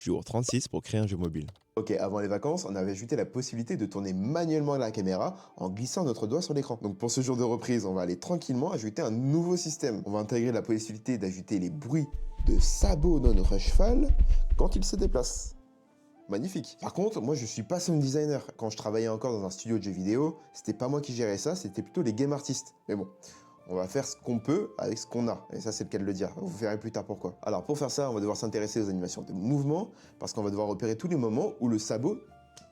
Jour 36 pour créer un jeu mobile. Ok, avant les vacances, on avait ajouté la possibilité de tourner manuellement la caméra en glissant notre doigt sur l'écran. Donc pour ce jour de reprise, on va aller tranquillement ajouter un nouveau système. On va intégrer la possibilité d'ajouter les bruits de sabots de notre cheval quand il se déplace. Magnifique. Par contre, moi je suis pas sound designer. Quand je travaillais encore dans un studio de jeux vidéo, c'était pas moi qui gérais ça, c'était plutôt les game artistes. Mais bon, on va faire ce qu'on peut avec ce qu'on a. Et ça, c'est le cas de le dire. Vous verrez plus tard pourquoi. Alors, pour faire ça, on va devoir s'intéresser aux animations de mouvement, parce qu'on va devoir repérer tous les moments où le sabot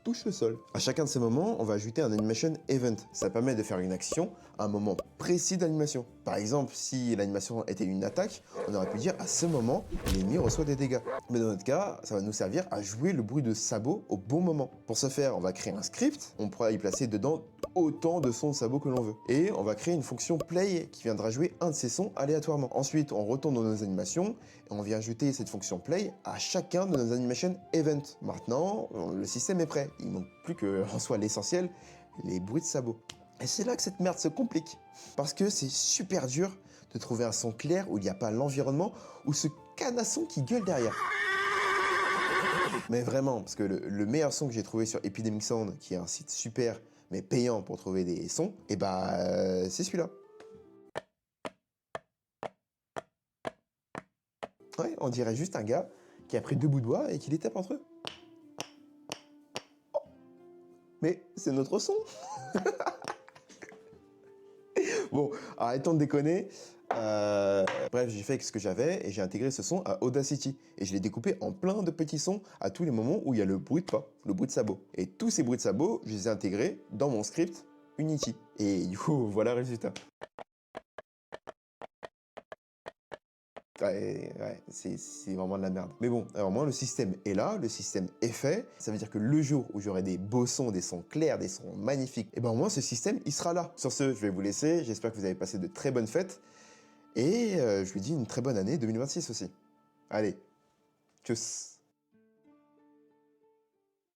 touche le sol. À chacun de ces moments, on va ajouter un animation event. Ça permet de faire une action à un moment précis d'animation. Par exemple, si l'animation était une attaque, on aurait pu dire à ce moment, l'ennemi reçoit des dégâts. Mais dans notre cas, ça va nous servir à jouer le bruit de sabot au bon moment. Pour ce faire, on va créer un script. On pourra y placer dedans autant de sons de sabot que l'on veut. Et on va créer une fonction play qui viendra jouer un de ces sons aléatoirement. Ensuite, on retourne dans nos animations et on vient ajouter cette fonction play à chacun de nos animation events. Maintenant, le système est prêt. Il ne manque plus qu'en soit l'essentiel, les bruits de sabot. Et c'est là que cette merde se complique. Parce que c'est super dur de trouver un son clair où il n'y a pas l'environnement ou ce canasson qui gueule derrière. Mais vraiment, parce que le meilleur son que j'ai trouvé sur Epidemic Sound, qui est un site super mais payant pour trouver des sons, et c'est celui-là. Ouais, on dirait juste un gars qui a pris deux bouts de bois et qui les tape entre eux. Mais c'est notre son. Bon, arrêtons de déconner. Bref, j'ai fait avec ce que j'avais et j'ai intégré ce son à Audacity. Et je l'ai découpé en plein de petits sons à tous les moments où il y a le bruit de pas, le bruit de sabot. Et tous ces bruits de sabot, je les ai intégrés dans mon script Unity. Et du coup, voilà le résultat. Ouais, c'est vraiment de la merde. Mais bon, alors moi, le système est là, le système est fait. Ça veut dire que le jour où j'aurai des beaux sons, des sons clairs, des sons magnifiques, et ben au moins ce système, il sera là. Sur ce, je vais vous laisser. J'espère que vous avez passé de très bonnes fêtes. Et je vous dis une très bonne année 2026 aussi. Allez, tchuss.